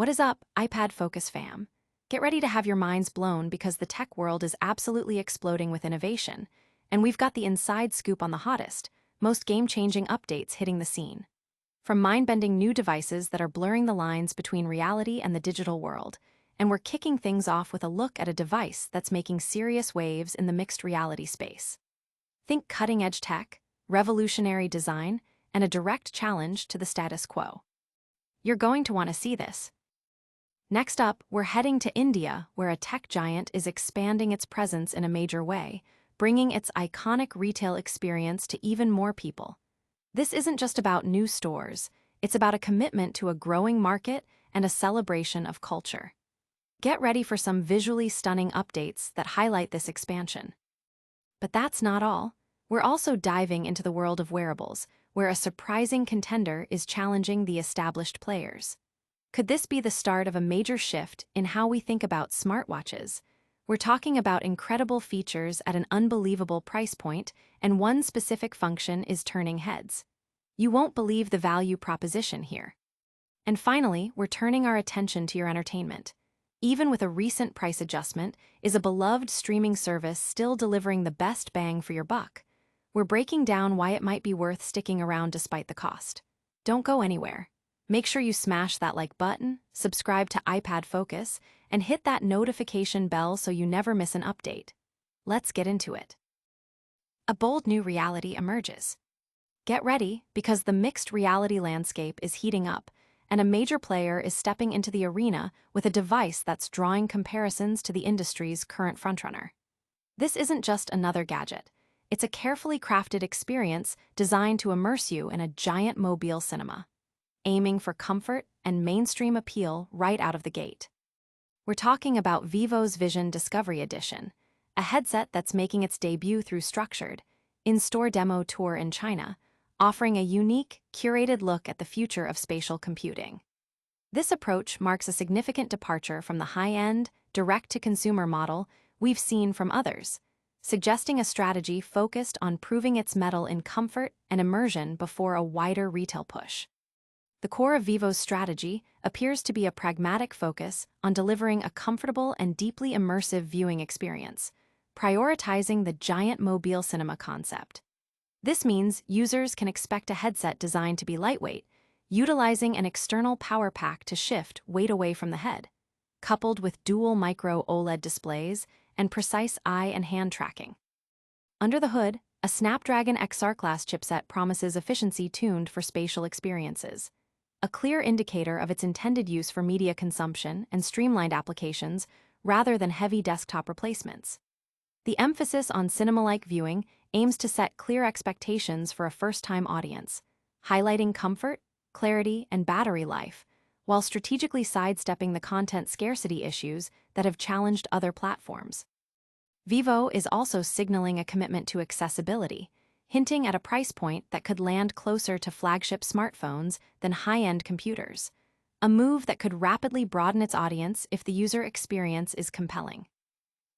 What is up, iPad Focus fam? Get ready to have your minds blown because the tech world is absolutely exploding with innovation, and we've got the inside scoop on the hottest, most game-changing updates hitting the scene. From mind-bending new devices that are blurring the lines between reality and the digital world, and we're kicking things off with a look at a device that's making serious waves in the mixed reality space. Think cutting-edge tech, revolutionary design, and a direct challenge to the status quo. You're going to want to see this. Next up, we're heading to India, where a tech giant is expanding its presence in a major way, bringing its iconic retail experience to even more people. This isn't just about new stores, it's about a commitment to a growing market and a celebration of culture. Get ready for some visually stunning updates that highlight this expansion. But that's not all. We're also diving into the world of wearables, where a surprising contender is challenging the established players. Could this be the start of a major shift in how we think about smartwatches? We're talking about incredible features at an unbelievable price point, and one specific function is turning heads. You won't believe the value proposition here. And finally, we're turning our attention to your entertainment. Even with a recent price adjustment, is a beloved streaming service still delivering the best bang for your buck? We're breaking down why it might be worth sticking around despite the cost. Don't go anywhere. Make sure you smash that like button, subscribe to iPad Focus, and hit that notification bell so you never miss an update. Let's get into it. A bold new reality emerges. Get ready, because the mixed reality landscape is heating up, and a major player is stepping into the arena with a device that's drawing comparisons to the industry's current frontrunner. This isn't just another gadget. It's a carefully crafted experience designed to immerse you in a giant mobile cinema, aiming for comfort and mainstream appeal right out of the gate. We're talking about Vivo's Vision Discovery Edition, a headset that's making its debut through Structured, in-store demo tour in China, offering a unique, curated look at the future of spatial computing. This approach marks a significant departure from the high-end, direct-to-consumer model we've seen from others, suggesting a strategy focused on proving its mettle in comfort and immersion before a wider retail push. The core of Vivo's strategy appears to be a pragmatic focus on delivering a comfortable and deeply immersive viewing experience, prioritizing the giant mobile cinema concept. This means users can expect a headset designed to be lightweight, utilizing an external power pack to shift weight away from the head, coupled with dual micro OLED displays and precise eye and hand tracking. Under the hood, a Snapdragon XR-class chipset promises efficiency tuned for spatial experiences, a clear indicator of its intended use for media consumption and streamlined applications rather than heavy desktop replacements. The emphasis on cinema-like viewing aims to set clear expectations for a first-time audience, highlighting comfort, clarity, and battery life, while strategically sidestepping the content scarcity issues that have challenged other platforms. Vivo is also signaling a commitment to accessibility, hinting at a price point that could land closer to flagship smartphones than high-end computers, a move that could rapidly broaden its audience if the user experience is compelling.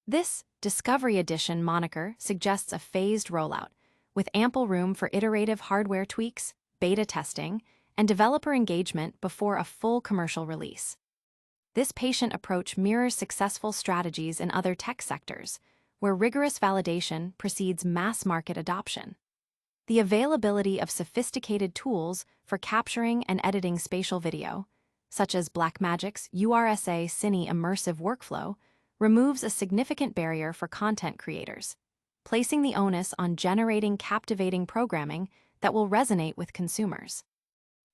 This Discovery Edition moniker suggests a phased rollout, with ample room for iterative hardware tweaks, beta testing, and developer engagement before a full commercial release. This patient approach mirrors successful strategies in other tech sectors, where rigorous validation precedes mass-market adoption. The availability of sophisticated tools for capturing and editing spatial video, such as Blackmagic's URSA Cine immersive workflow, removes a significant barrier for content creators, placing the onus on generating captivating programming that will resonate with consumers.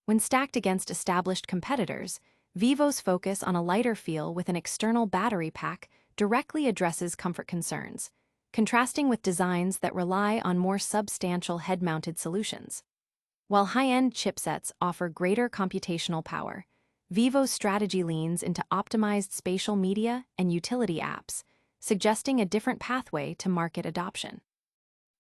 When stacked against established competitors, Vivo's focus on a lighter feel with an external battery pack directly addresses comfort concerns, contrasting with designs that rely on more substantial head-mounted solutions. While high-end chipsets offer greater computational power, Vivo's strategy leans into optimized spatial media and utility apps, suggesting a different pathway to market adoption.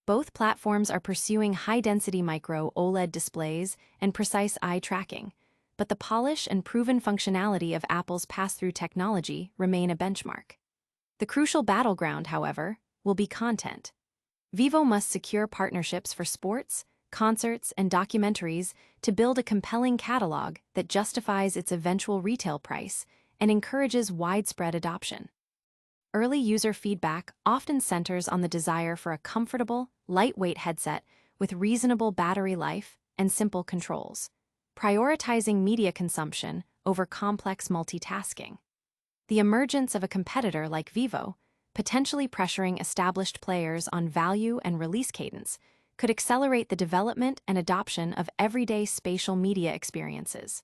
Both platforms are pursuing high-density micro OLED displays and precise eye tracking, but the polish and proven functionality of Apple's pass-through technology remain a benchmark. The crucial battleground, however, will be content. Vivo must secure partnerships for sports, concerts, and documentaries to build a compelling catalog that justifies its eventual retail price and encourages widespread adoption. Early user feedback often centers on the desire for a comfortable, lightweight headset with reasonable battery life and simple controls, prioritizing media consumption over complex multitasking. The emergence of a competitor like Vivo, potentially pressuring established players on value and release cadence, could accelerate the development and adoption of everyday spatial media experiences.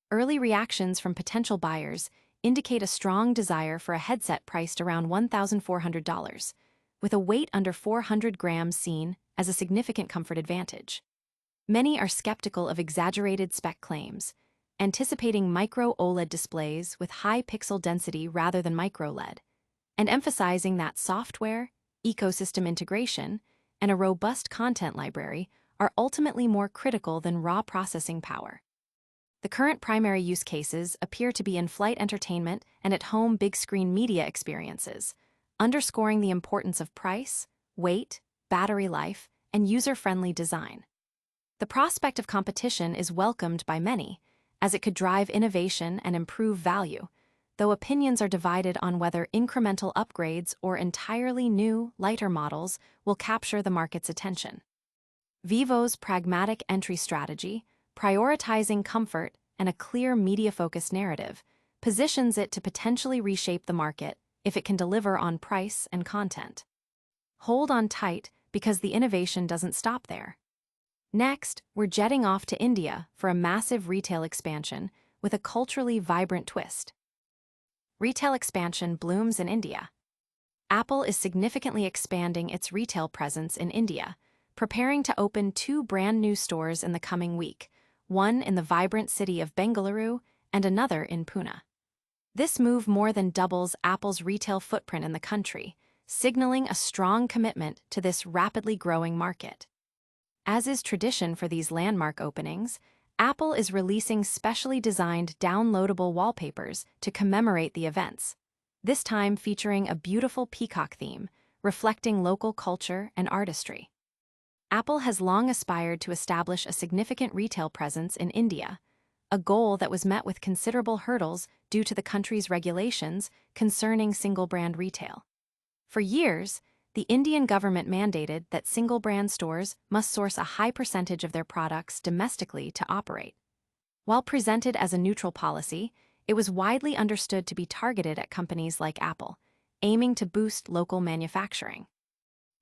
Early reactions from potential buyers indicate a strong desire for a headset priced around $1,400, with a weight under 400 grams seen as a significant comfort advantage. Many are skeptical of exaggerated spec claims, anticipating micro OLED displays with high pixel density rather than micro LED, and emphasizing that software, ecosystem integration, and a robust content library are ultimately more critical than raw processing power. The current primary use cases appear to be in-flight entertainment and at-home big-screen media experiences, underscoring the importance of price, weight, battery life, and user-friendly design. The prospect of competition is welcomed by many, as it could drive innovation and improve value, though opinions are divided on whether incremental upgrades or entirely new, lighter models will capture the market's attention. Vivo's pragmatic entry strategy, prioritizing comfort and a clear media-focused narrative, positions it to potentially reshape the market if it can deliver on price and content. Hold on tight because the innovation doesn't stop there. Next, we're jetting off to India for a massive retail expansion with a culturally vibrant twist. Retail expansion blooms in India. Apple is significantly expanding its retail presence in India, preparing to open 2 brand new stores in the coming week, one in the vibrant city of Bengaluru and another in Pune. This move more than doubles Apple's retail footprint in the country, signaling a strong commitment to this rapidly growing market. As is tradition for these landmark openings, Apple is releasing specially designed downloadable wallpapers to commemorate the events, this time featuring a beautiful peacock theme, reflecting local culture and artistry. Apple has long aspired to establish a significant retail presence in India, a goal that was met with considerable hurdles due to the country's regulations concerning single-brand retail. For years, the Indian government mandated that single-brand stores must source a high percentage of their products domestically to operate. While presented as a neutral policy, it was widely understood to be targeted at companies like Apple, aiming to boost local manufacturing.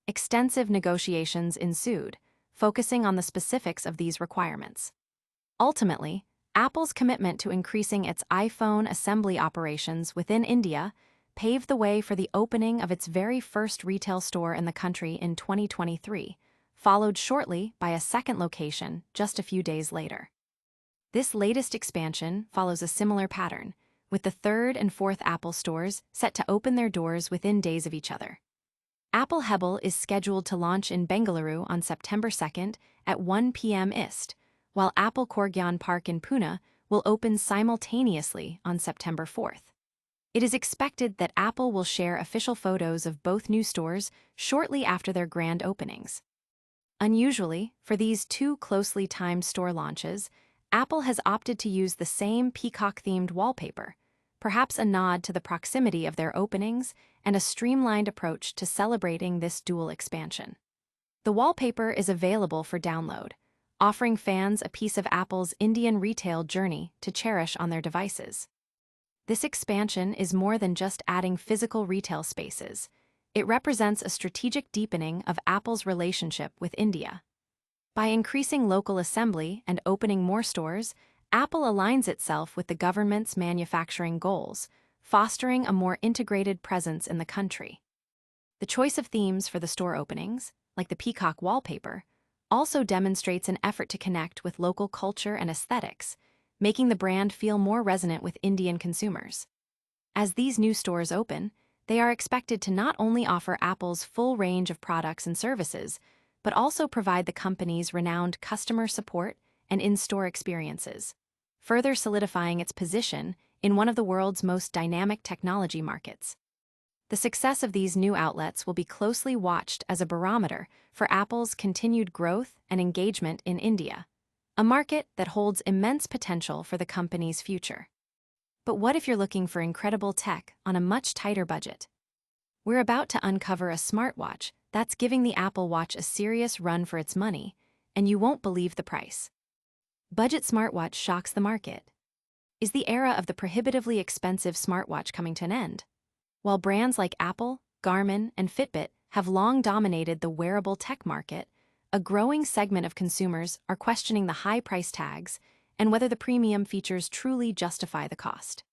Extensive negotiations ensued, focusing on the specifics of these requirements. Ultimately, Apple's commitment to increasing its iPhone assembly operations within India paved the way for the opening of its very first retail store in the country in 2023, followed shortly by a second location just a few days later. This latest expansion follows a similar pattern, with the 3rd and 4th Apple stores set to open their doors within days of each other. Apple Hebel is scheduled to launch in Bengaluru on September 2nd at 1 p.m. IST, while Apple Korgyan Park in Pune will open simultaneously on September 4th. It is expected that Apple will share official photos of both new stores shortly after their grand openings. Unusually, for these 2 closely timed store launches, Apple has opted to use the same peacock-themed wallpaper, perhaps a nod to the proximity of their openings and a streamlined approach to celebrating this dual expansion. The wallpaper is available for download, offering fans a piece of Apple's Indian retail journey to cherish on their devices. This expansion is more than just adding physical retail spaces. It represents a strategic deepening of Apple's relationship with India. By increasing local assembly and opening more stores, Apple aligns itself with the government's manufacturing goals, fostering a more integrated presence in the country. The choice of themes for the store openings, like the peacock wallpaper, also demonstrates an effort to connect with local culture and aesthetics, making the brand feel more resonant with Indian consumers. As these new stores open, they are expected to not only offer Apple's full range of products and services, but also provide the company's renowned customer support and in-store experiences, further solidifying its position in one of the world's most dynamic technology markets. The success of these new outlets will be closely watched as a barometer for Apple's continued growth and engagement in India, a market that holds immense potential for the company's future. But what if you're looking for incredible tech on a much tighter budget? We're about to uncover a smartwatch that's giving the Apple Watch a serious run for its money, and you won't believe the price. Budget smartwatch shocks the market. Is the era of the prohibitively expensive smartwatch coming to an end? While brands like Apple, Garmin, and Fitbit have long dominated the wearable tech market, a growing segment of consumers are questioning the high price tags and whether the premium features truly justify the cost.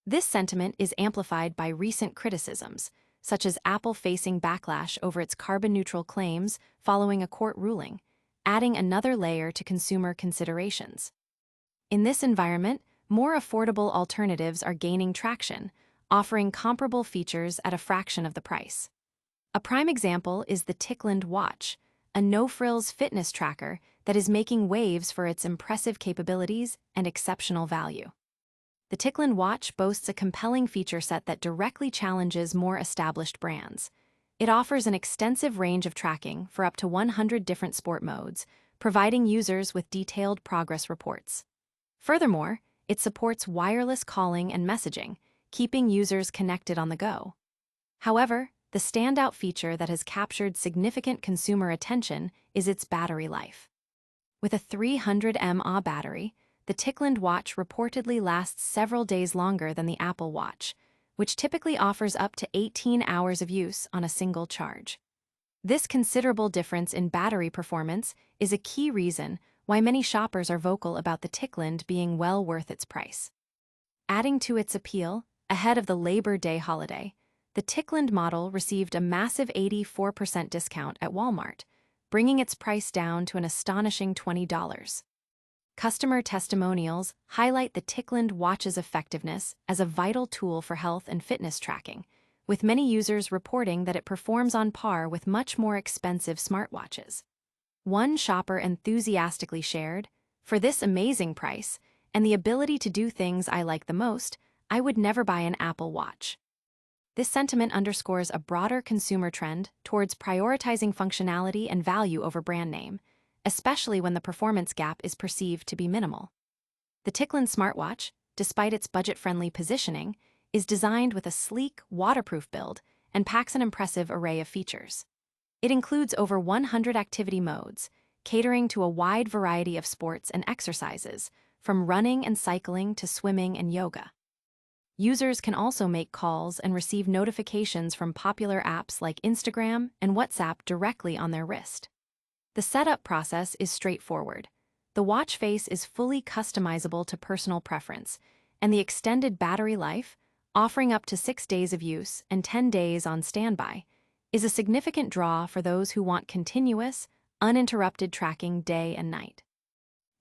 This sentiment is amplified by recent criticisms, such as Apple facing backlash over its carbon-neutral claims following a court ruling, adding another layer to consumer considerations. In this environment, more affordable alternatives are gaining traction, offering comparable features at a fraction of the price. A prime example is the Tickland watch, a no-frills fitness tracker that is making waves for its impressive capabilities and exceptional value. The Tickland watch boasts a compelling feature set that directly challenges more established brands. It offers an extensive range of tracking for up to 100 different sport modes, providing users with detailed progress reports. Furthermore, it supports wireless calling and messaging, keeping users connected on the go. However, the standout feature that has captured significant consumer attention is its battery life. With a 300 mAh battery, the Tickland watch reportedly lasts several days longer than the Apple Watch, which typically offers up to 18 hours of use on a single charge. This considerable difference in battery performance is a key reason why many shoppers are vocal about the Tickland being well worth its price. Adding to its appeal, ahead of the Labor Day holiday, the Tickland model received a massive 84% discount at Walmart, bringing its price down to an astonishing $20. Customer testimonials highlight the Tickland watch's effectiveness as a vital tool for health and fitness tracking, with many users reporting that it performs on par with much more expensive smartwatches. One shopper enthusiastically shared, "For this amazing price, and the ability to do things I like the most, I would never buy an Apple Watch." This sentiment underscores a broader consumer trend towards prioritizing functionality and value over brand name, especially when the performance gap is perceived to be minimal. The Tickland smartwatch, despite its budget-friendly positioning, is designed with a sleek, waterproof build and packs an impressive array of features. It includes over 100 activity modes, catering to a wide variety of sports and exercises, from running and cycling to swimming and yoga. Users can also make calls and receive notifications from popular apps like Instagram and WhatsApp directly on their wrist. The setup process is straightforward. The watch face is fully customizable to personal preference, and the extended battery life, offering up to 6 days of use and 10 days on standby, is a significant draw for those who want continuous, uninterrupted tracking day and night.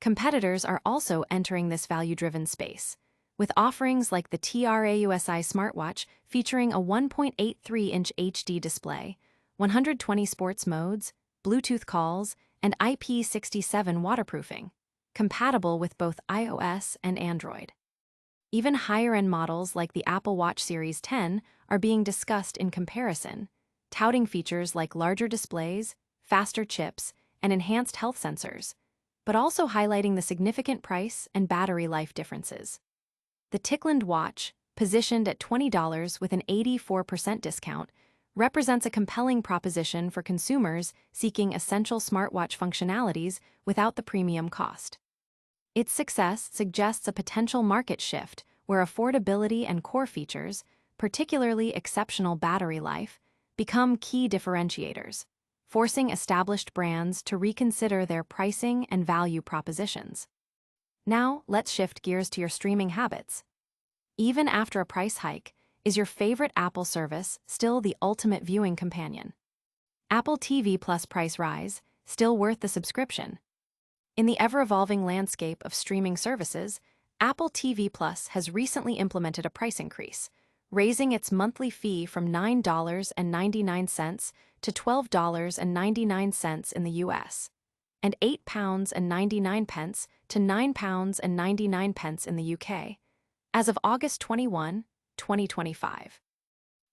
Competitors are also entering this value-driven space, with offerings like the TRAUSI smartwatch featuring a 1.83-inch HD display, 120 sports modes, Bluetooth calls, and IP67 waterproofing, compatible with both iOS and Android. Even higher-end models like the Apple Watch Series 10 are being discussed in comparison, touting features like larger displays, faster chips, and enhanced health sensors, but also highlighting the significant price and battery life differences. The Tickland watch, positioned at $20 with an 84% discount, represents a compelling proposition for consumers seeking essential smartwatch functionalities without the premium cost. Its success suggests a potential market shift where affordability and core features, particularly exceptional battery life, become key differentiators, forcing established brands to reconsider their pricing and value propositions. Now, let's shift gears to your streaming habits. Even after a price hike, is your favorite Apple service still the ultimate viewing companion? Apple TV Plus price rise, still worth the subscription? In the ever-evolving landscape of streaming services, Apple TV Plus has recently implemented a price increase, raising its monthly fee from $9.99 to $12.99 in the US, and £8.99 to £9.99 in the UK, as of August 21, 2025.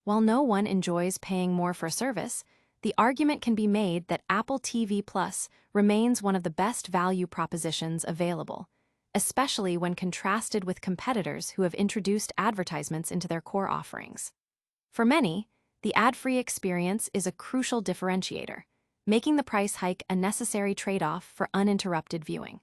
While no one enjoys paying more for a service, the argument can be made that Apple TV Plus remains one of the best value propositions available, especially when contrasted with competitors who have introduced advertisements into their core offerings. For many, the ad-free experience is a crucial differentiator, making the price hike a necessary trade-off for uninterrupted viewing.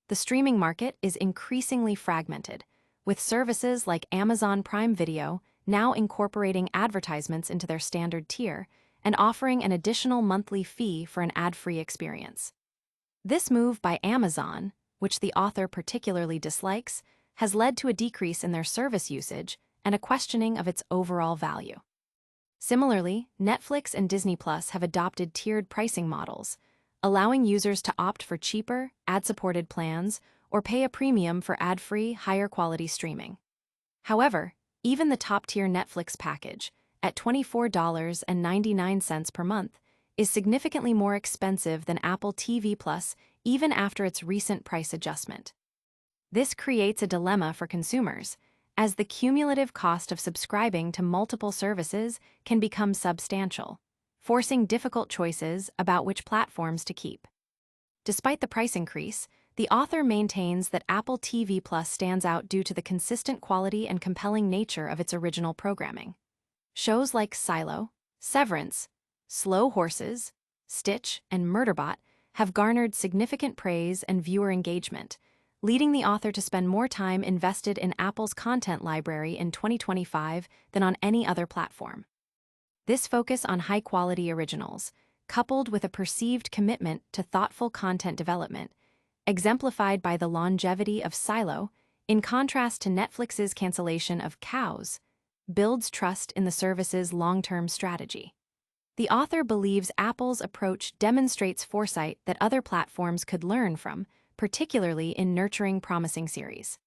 The streaming market is increasingly fragmented, with services like Amazon Prime Video now incorporating advertisements into their standard tier and offering an additional monthly fee for an ad-free experience. This move by Amazon, which the author particularly dislikes, has led to a decrease in their service usage and a questioning of its overall value. Similarly, Netflix and Disney Plus have adopted tiered pricing models, allowing users to opt for cheaper, ad-supported plans or pay a premium for ad-free, higher-quality streaming. However, even the top-tier Netflix package, at $24.99 per month, is significantly more expensive than Apple TV Plus even after its recent price adjustment. This creates a dilemma for consumers, as the cumulative cost of subscribing to multiple services can become substantial, forcing difficult choices about which platforms to keep. Despite the price increase, the author maintains that Apple TV Plus stands out due to the consistent quality and compelling nature of its original programming. Shows like Silo, Severance, Slow Horses, Stitch, and Murderbot have garnered significant praise and viewer engagement, leading the author to spend more time invested in Apple's content library in 2025 than on any other platform. This focus on high-quality originals, coupled with a perceived commitment to thoughtful content development, exemplified by the longevity of Silo, in contrast to Netflix's cancellation of Cows, builds trust in the service's long-term strategy. The author believes Apple's approach demonstrates foresight that other platforms could learn from, particularly in nurturing promising series.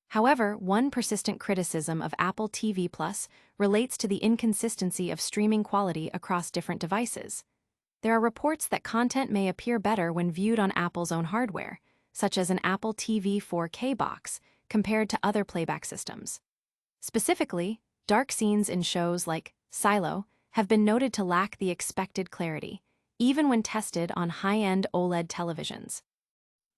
However, one persistent criticism of Apple TV Plus relates to the inconsistency of streaming quality across different devices. There are reports that content may appear better when viewed on Apple's own hardware, such as an Apple TV 4K box, compared to other playback systems. Specifically, dark scenes in shows like Silo have been noted to lack the expected clarity, even when tested on high-end OLED televisions.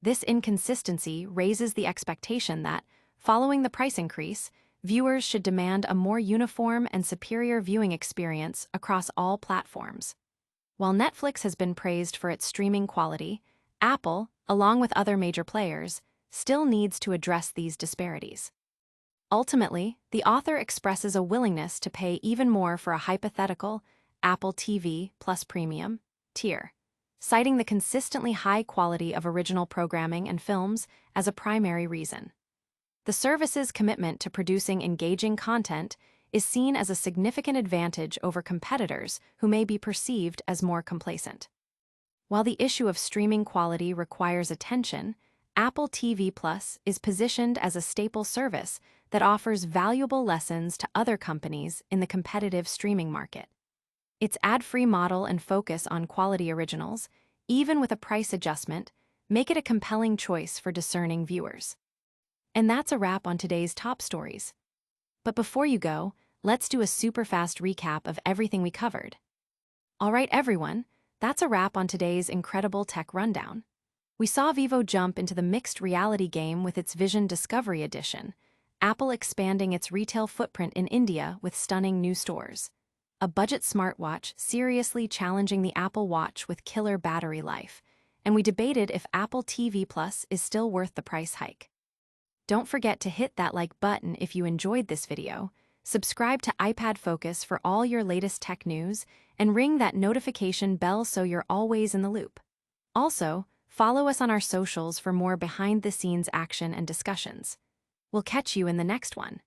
This inconsistency raises the expectation that, following the price increase, viewers should demand a more uniform and superior viewing experience across all platforms. While Netflix has been praised for its streaming quality, Apple, along with other major players, still needs to address these disparities. Ultimately, the author expresses a willingness to pay even more for a hypothetical Apple TV Plus Premium tier, citing the consistently high quality of original programming and films as a primary reason. The service's commitment to producing engaging content is seen as a significant advantage over competitors who may be perceived as more complacent. While the issue of streaming quality requires attention, Apple TV Plus is positioned as a staple service that offers valuable lessons to other companies in the competitive streaming market. Its ad-free model and focus on quality originals, even with a price adjustment, make it a compelling choice for discerning viewers. And that's a wrap on today's top stories. But before you go, let's do a super fast recap of everything we covered. All right, everyone, that's a wrap on today's incredible tech rundown. We saw Vivo jump into the mixed reality game with its Vision Discovery Edition, Apple expanding its retail footprint in India with stunning new stores, a budget smartwatch seriously challenging the Apple Watch with killer battery life, and we debated if Apple TV Plus is still worth the price hike. Don't forget to hit that like button if you enjoyed this video, subscribe to iPad Focus for all your latest tech news, and ring that notification bell so you're always in the loop. Also, follow us on our socials for more behind-the-scenes action and discussions. We'll catch you in the next one.